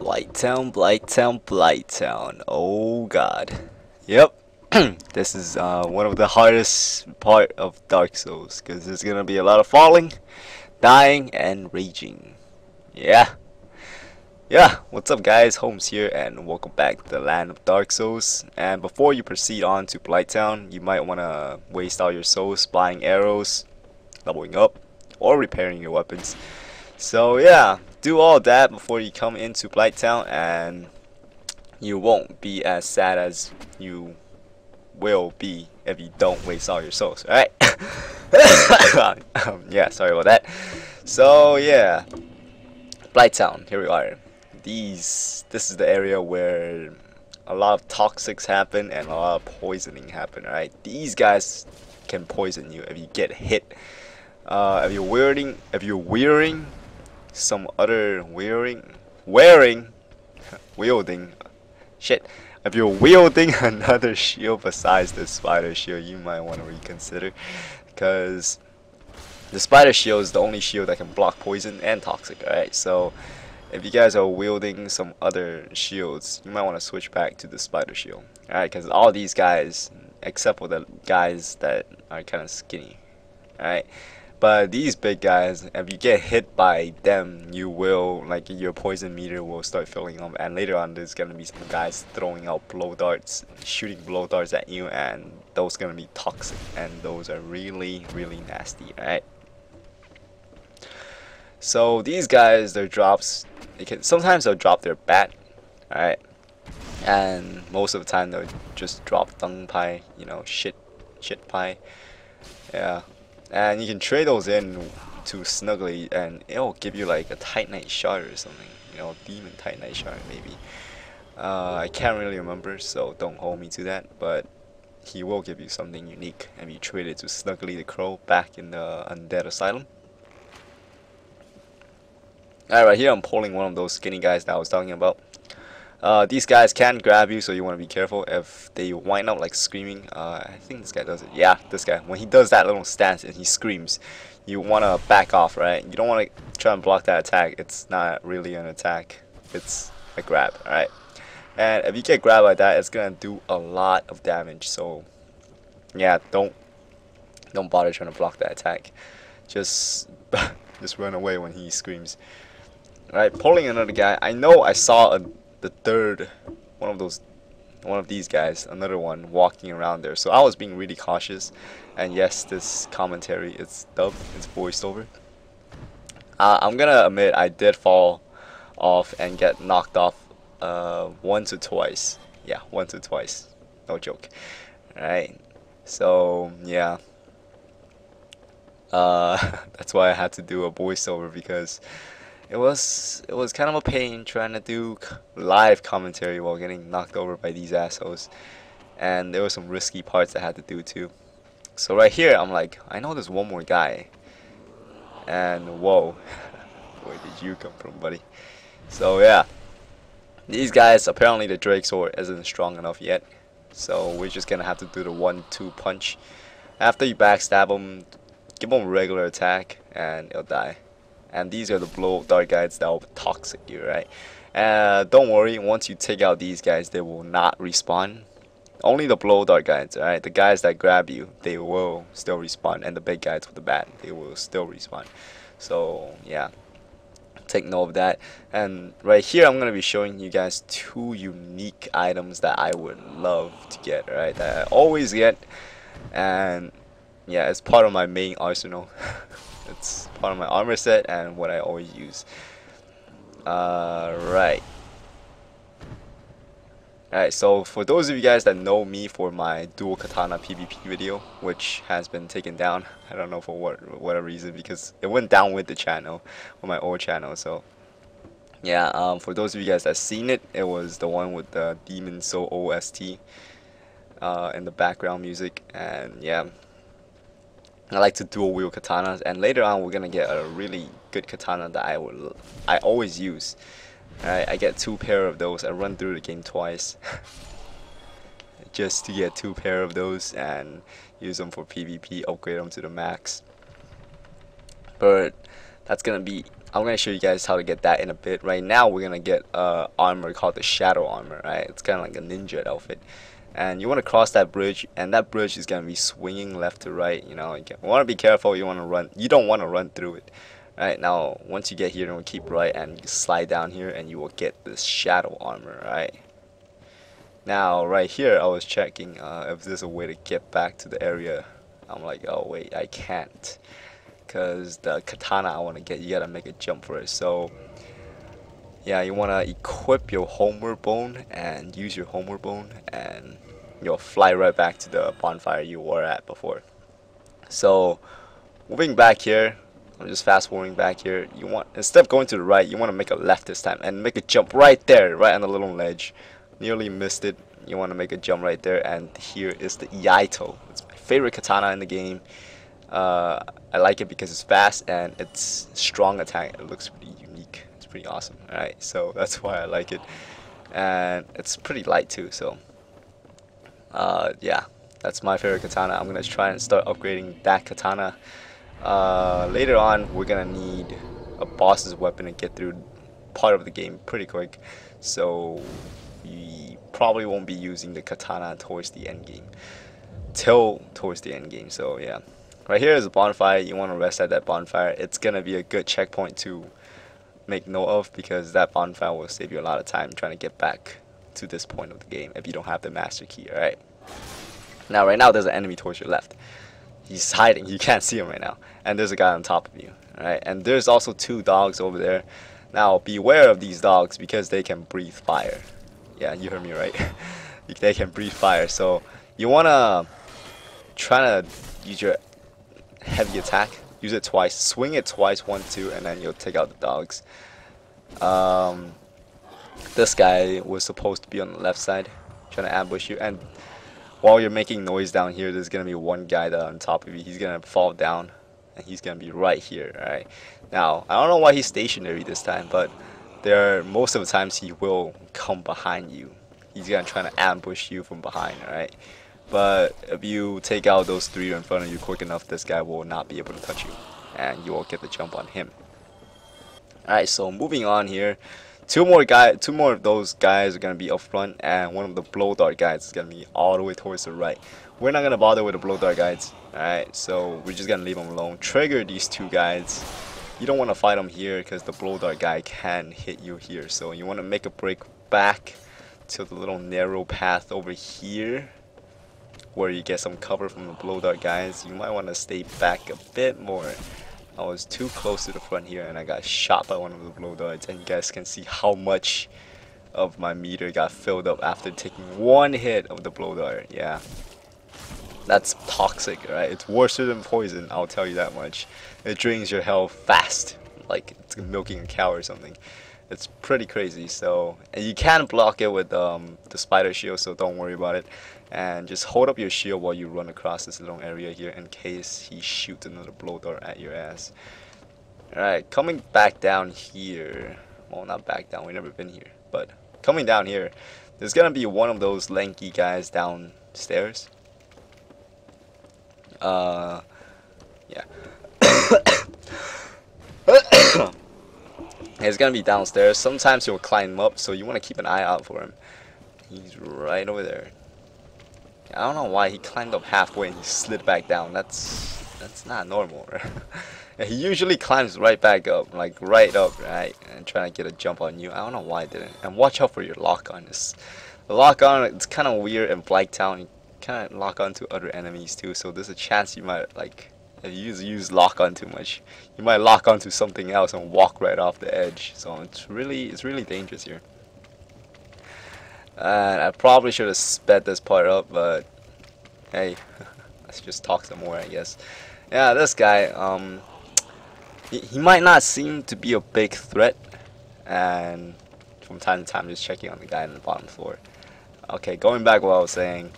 Blighttown. Oh god. Yep. This is one of the hardest part of Dark Souls because there's gonna be a lot of falling, dying, and raging. Yeah. Yeah, what's up guys, Holmes here and welcome back to the land of Dark Souls. And before you proceed on to Blighttown, you might want to waste all your souls buying arrows, leveling up, or repairing your weapons. So yeah, do all that before you come into Blighttown and you won't be as sad as you will be if you don't waste all your souls, alright? Yeah, sorry about that. So yeah, Blighttown, here we are. This is the area where a lot of toxics happen and a lot of poisoning happen, right? These guys can poison you if you get hit. If you're wearing some other wielding shit. If you're wielding another shield besides the spider shield, you might want to reconsider, because the spider shield is the only shield that can block poison and toxic, alright? So if you guys are wielding some other shields, you might want to switch back to the spider shield, alright? Because all these guys, except for the guys that are kind of skinny, alright? But these big guys, if you get hit by them, you will, like, your poison meter will start filling up, and later on there's gonna be some guys throwing out blow darts, shooting blow darts at you, and those gonna be toxic, and those are really nasty, alright? So these guys, their drops, sometimes they'll drop their bat, alright? And most of the time they'll just drop dung pie, you know, shit pie, yeah. And you can trade those in to Snuggly and it'll give you like a Titanite shard or something, you know, demon Titanite shard maybe. I can't really remember, so don't hold me to that, but he will give you something unique and you trade it to Snuggly the Crow back in the Undead Asylum. Alright, right here I'm pulling one of those skinny guys that I was talking about. These guys can grab you, so you want to be careful if they wind up like screaming. I think this guy does it. Yeah, this guy. When he does that little stance and he screams, you want to back off, right? You don't want to try and block that attack. It's not really an attack. It's a grab, alright? And if you get grabbed like that, it's going to do a lot of damage. So, yeah, don't bother trying to block that attack. Just run away when he screams. Alright, pulling another guy. I know I saw the third one of these guys, another one walking around there, so I was being really cautious. And yes, this commentary is dubbed, it's voiced over. I'm gonna admit I did fall off and get knocked off once or twice. Yeah, once or twice, no joke. Alright, so yeah, that's why I had to do a voiceover, because it was kind of a pain trying to do live commentary while getting knocked over by these assholes, and there were some risky parts I had to do too. So right here I'm like, I know there's one more guy, and whoa, where did you come from, buddy? So yeah, these guys, apparently the Drake sword isn't strong enough yet, so we're just gonna have to do the 1-2 punch. After you backstab him, give him a regular attack and he'll die. And these are the blow dart guys that will toxic you, right? Don't worry, once you take out these guys, they will not respawn. Only the blow dart guys, alright? The guys that grab you, they will still respawn. And the big guys with the bat, they will still respawn. So, yeah. Take note of that. And right here, I'm going to be showing you guys 2 unique items that I would love to get, alright? That I always get. And, yeah, it's part of my main arsenal. It's part of my armor set and what I always use. Right. Alright, so for those of you guys that know me for my dual katana PvP video, which has been taken down, I don't know for whatever reason, because it went down with the channel, with my old channel. So yeah, for those of you guys that seen it, it was the one with the Demon Soul OST in the background music, and yeah. I like to dual wield katanas, and later on we're gonna get a really good katana that I always use. Alright, I get 2 pair of those. I run through the game twice just to get 2 pair of those and use them for PvP, upgrade them to the max. But that's gonna be I'm gonna show you guys how to get that in a bit. Right now we're gonna get armor called the shadow armor, right? It's kind of like a ninja outfit, and you want to cross that bridge, and that bridge is gonna be swinging left to right. You know, you want to be careful. You want to run. You don't want to run through it. Right now, once you get here, then keep right and you slide down here, and you will get this shadow armor, right? Now, right here, I was checking if there's a way to get back to the area. I'm like, oh wait, I can't, because the katana I want to get, you gotta make a jump for it. So yeah, you want to equip your homeward bone and use your homeward bone, and you'll fly right back to the bonfire you were at before. So moving back here, I'm just fast forwarding back here. You want, instead of going to the right, you want to make a left this time and make a jump right there, right on the little ledge. Nearly missed it. You want to make a jump right there, and here is the Iaito. It's my favorite katana in the game. I like it because it's fast and it's strong attack. It looks pretty unique. It's pretty awesome. Alright, so that's why I like it. And it's pretty light too, so yeah, that's my favorite katana. I'm gonna try and start upgrading that katana. Later on, we're gonna need a boss's weapon to get through part of the game pretty quick, so we probably won't be using the katana towards the end game, towards the end game. So yeah, right here is a bonfire. You want to rest at that bonfire. It's gonna be a good checkpoint to make note of, because that bonfire will save you a lot of time trying to get back to this point of the game if you don't have the master key. Alright, now right now there's an enemy towards your left. He's hiding, you can't see him right now, and there's a guy on top of you. Alright, and there's also 2 dogs over there. Now beware of these dogs because they can breathe fire. Yeah, you heard me right. They can breathe fire, so you wanna try to use your heavy attack. Use it twice, swing it twice, 1, 2, and then you'll take out the dogs. This guy was supposed to be on the left side, trying to ambush you, and while you're making noise down here, there's gonna be one guy that on top of you. He's gonna fall down, and he's gonna be right here. Alright. Now, I don't know why he's stationary this time, but most of the times he will come behind you. He's gonna try to ambush you from behind. Alright. But if you take out those 3 in front of you quick enough, this guy will not be able to touch you, and you will get the jump on him. Alright, so moving on here, 2 more of those guys are gonna be up front, and one of the blow dart guys is gonna be all the way towards the right. We're not gonna bother with the blow dart guys. Alright, so we're just gonna leave them alone. Trigger these 2 guys. You don't want to fight them here because the blow dart guy can hit you here. So you want to make a break back to the little narrow path over here, where you get some cover from the blow dart guys. You might want to stay back a bit more. I was too close to the front here and I got shot by one of the blow darts, and you guys can see how much of my meter got filled up after taking 1 hit of the blow dart. Yeah, that's toxic, right? It's worse than poison, I'll tell you that much. It drains your health fast, like it's milking a cow or something. It's pretty crazy. So, and you can block it with the spider shield, so don't worry about it. And just hold up your shield while you run across this little area here in case he shoots another blow dart at your ass. Alright, coming back down here. Well, not back down, we've never been here. But coming down here, there's gonna be one of those lanky guys downstairs. Yeah. He's gonna be downstairs. Sometimes he'll climb up, so you want to keep an eye out for him. He's right over there. I don't know why he climbed up halfway and he slid back down. That's not normal. He usually climbs right back up, like right up, right, and trying to get a jump on you. I don't know why I didn't. And watch out for your lock on. The lock on, it's kind of weird in Blighttown. You kind of lock on to other enemies too, so there's a chance you might, like, if you use lock on too much, you might lock onto something else and walk right off the edge. So it's really dangerous here. And I probably should have sped this part up, but hey, let's just talk some more, I guess. Yeah, this guy, he might not seem to be a big threat, and from time to time just checking on the guy on the bottom floor. Okay, going back what I was saying,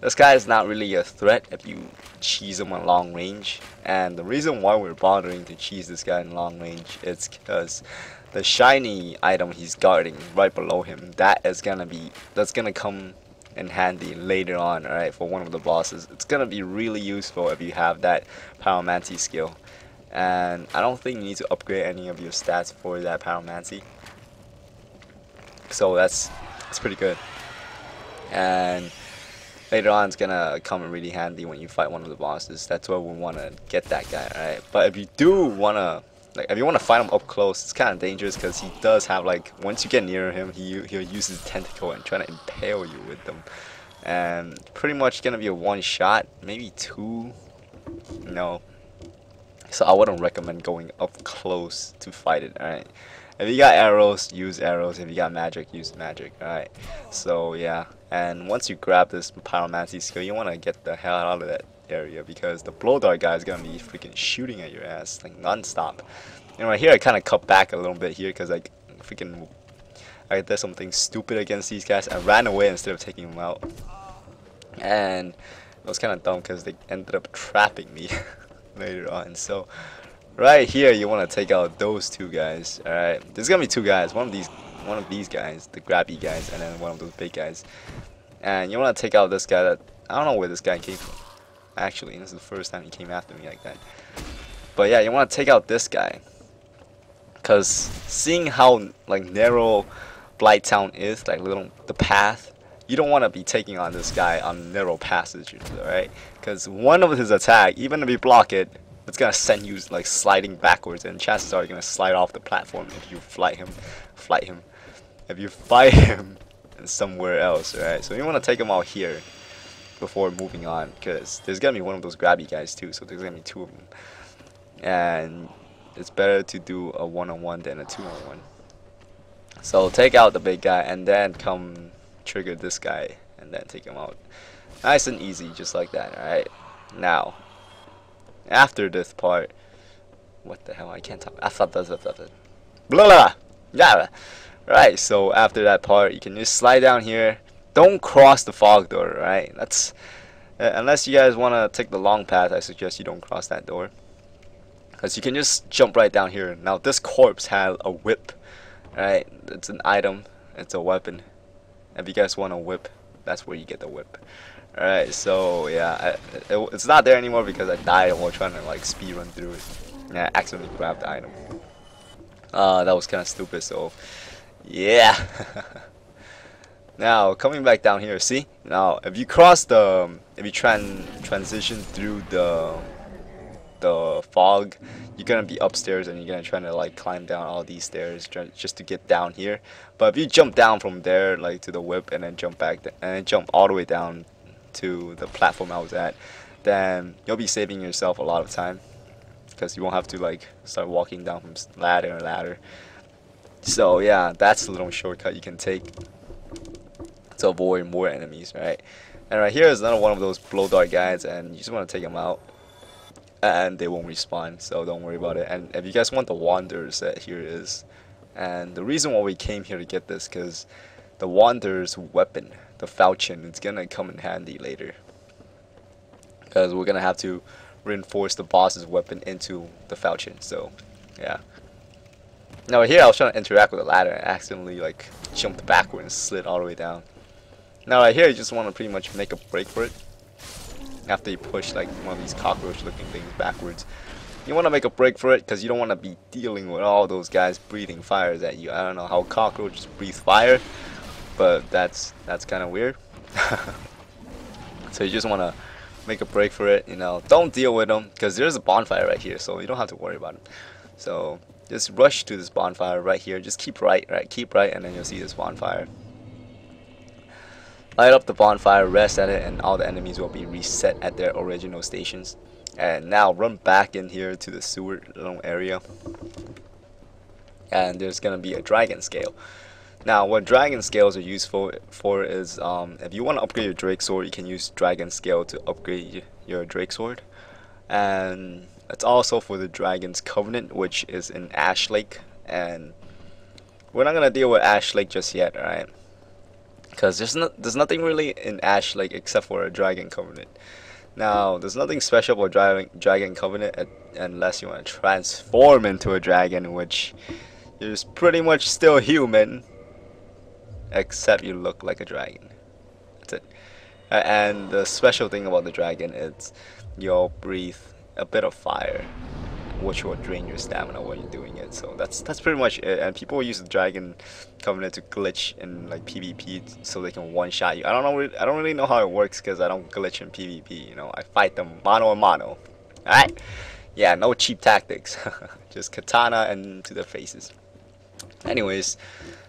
this guy is not really a threat if you cheese him on long range, and the reason why we're bothering to cheese this guy in long range is because the shiny item he's guarding right below him, that's gonna come in handy later on, alright, for one of the bosses. It's gonna be really useful if you have that Pyromancy skill. and I don't think you need to upgrade any of your stats for that Pyromancy. So that's pretty good. And later on, it's gonna come in really handy when you fight one of the bosses. That's why we wanna get that guy, right? But if you do wanna, like, if you wanna fight him up close, it's kind of dangerous because he does have, like, once you get near him, he'll use his tentacle and try to impale you with them, and pretty much gonna be a one shot, maybe two, you know. So I wouldn't recommend going up close to fight it, alright? If you got arrows, use arrows. If you got magic, use magic, alright? So yeah, and once you grab this Pyromancy skill, you want to get the hell out of that area because the blow dart guy is going to be freaking shooting at your ass, like, non-stop. And right here, I kind of cut back a little bit here because I did something stupid against these guys. I ran away instead of taking them out. And it was kind of dumb because they ended up trapping me later on. So right here, you want to take out those two guys. All right, there's gonna be two guys. One of these guys, the grabby guys, and then one of those big guys. And you want to take out this guy that I don't know where this guy came from. Actually, this is the first time he came after me like that. But yeah, you want to take out this guy, cause seeing how, like, narrow Blighttown is, like the path. You don't want to be taking on this guy on narrow passages, alright? Because one of his attack, even if you block it, it's gonna send you, like, sliding backwards, and chances are you're gonna slide off the platform if you fight him. If you fight him somewhere else, alright? So you want to take him out here before moving on, because there's gonna be one of those grabby guys too. So there's gonna be two of them, and it's better to do a one-on-one than a two-on-one. So take out the big guy and then come trigger this guy and then take him out. Nice and easy, just like that, alright? Now, after this part, what the hell, I can't talk. I thought that's blah blah. Yeah. Right, so after that part, you can just slide down here. Don't cross the fog door, right? That's unless you guys want to take the long path, I suggest you don't cross that door. Because you can just jump right down here. Now, this corpse has a whip, right? It's an item, it's a weapon. If you guys want a whip, that's where you get the whip. Alright, so yeah, it's not there anymore because I died while trying to, like, speed run through it. And I accidentally grabbed the item. That was kind of stupid, so yeah. Now, coming back down here, see? Now, if you cross if you transition through the fog, you're gonna be upstairs and you're gonna try to, like, climb down all these stairs just to get down here. But if you jump down from there, like, to the whip and then jump back and then jump all the way down to the platform I was at, then you'll be saving yourself a lot of time because you won't have to, like, start walking down from ladder and ladder. So yeah, that's a little shortcut you can take to avoid more enemies, right? And right here is another one of those blow dart guys, and you just want to take them out and they won't respawn, so don't worry about it. And if you guys want the Wanderer's set, here it is. And the reason why we came here to get this, because the Wanderer's weapon, the falchion, it's gonna come in handy later, because we're gonna have to reinforce the boss's weapon into the falchion. So yeah. Now here I was trying to interact with the ladder and accidentally, like, jumped backward and slid all the way down. Now right here you just want to pretty much make a break for it. After you push, like, one of these cockroach looking things backwards, you want to make a break for it because you don't want to be dealing with all those guys breathing fires at you. I don't know how cockroaches breathe fire, but that's kind of weird. So you just want to make a break for it, you know. Don't deal with them because there's a bonfire right here, so you don't have to worry about it. So just rush to this bonfire right here. Just keep right, and then you'll see this bonfire. Light up the bonfire, rest at it, and all the enemies will be reset at their original stations. And now run back in here to the sewer little area. And there's gonna be a dragon scale. Now, what dragon scales are useful for is if you want to upgrade your Drake sword, you can use dragon scale to upgrade your Drake sword. And it's also for the Dragon's Covenant, which is in Ash Lake, and we're not gonna deal with Ash Lake just yet, alright? Because there's nothing really in Ash Lake except for a Dragon Covenant. Now, there's nothing special about Dragon Covenant unless you want to transform into a dragon, which is pretty much still human, except you look like a dragon. That's it. And the special thing about the dragon is you'll breathe a bit of fire which will drain your stamina while you're doing it. So that's pretty much it. And people use the Dragon Covenant to glitch in like PvP so they can one shot you. I don't really know how it works because I don't glitch in PvP. You know, I fight them mano a mano. Alright? Yeah, no cheap tactics. Just katana and to their faces. Anyways,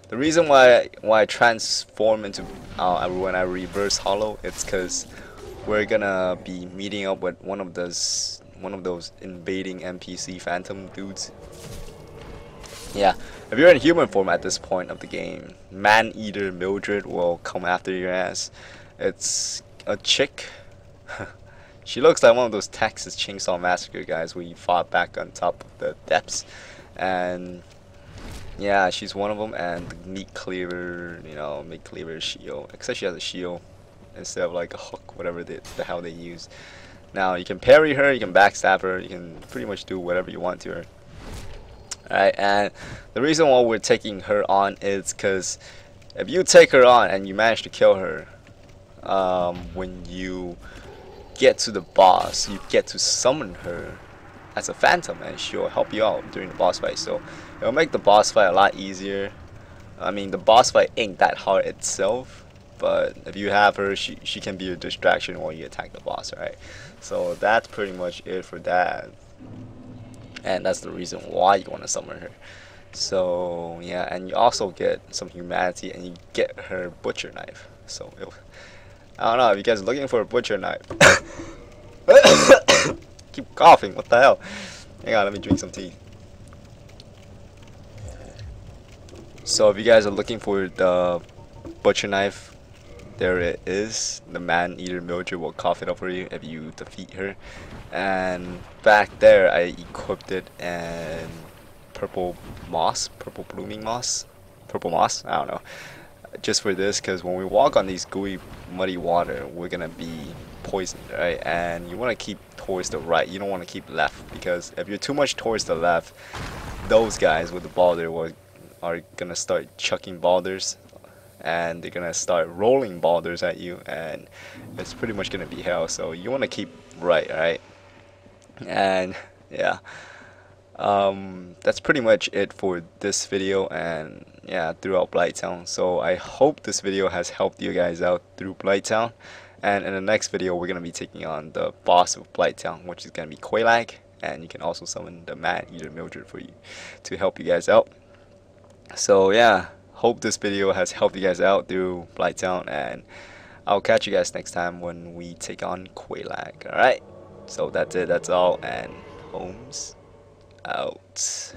the reason why I transform into when I reverse hollow, it's because we're gonna be meeting up with one of those invading NPC phantom dudes. Yeah, if you're in human form at this point of the game, Man-Eater Mildred will come after your ass. It's a chick. She looks like one of those Texas Chainsaw Massacre guys we fought back on top of the depths, and yeah, she's one of them. And the meat cleaver, you know, meat cleaver shield. Except she has a shield instead of like a hook, whatever the hell they use. Now you can parry her, you can backstab her, you can pretty much do whatever you want to her. Alright, and the reason why we're taking her on is because if you take her on and you manage to kill her, when you get to the boss, you get to summon her as a phantom, and she'll help you out during the boss fight. So it'll make the boss fight a lot easier. I mean, the boss fight ain't that hard itself, but if you have her, she can be a distraction while you attack the boss, right? So that's pretty much it for that, and that's the reason why you want to summon her. So yeah, and you also get some humanity, and you get her butcher knife. So I don't know if you guys are looking for a butcher knife. Keep coughing, what the hell? Hang on, let me drink some tea. So if you guys are looking for the butcher knife, there it is. The Man-Eater Mildred will cough it up for you if you defeat her. And back there I equipped it in purple blooming moss, I don't know, just for this, because when we walk on these gooey muddy water, we're gonna be poisoned, right? And you want to keep towards the right, you don't want to keep left, because if you're too much towards the left, those guys with the boulder are gonna start chucking boulders, and they're gonna start rolling boulders at you, and it's pretty much gonna be hell. So you want to keep right, right? And yeah, that's pretty much it for this video, and yeah, throughout Blighttown. So I hope this video has helped you guys out through Blighttown, and in the next video we're gonna be taking on the boss of Blighttown, which is gonna be Quailag, and you can also summon the Man-Eater Mildred for you to help you guys out. So yeah, hope this video has helped you guys out through Blighttown, and I'll catch you guys next time when we take on Quailag. Alright, so that's it, that's all, and Holmes out.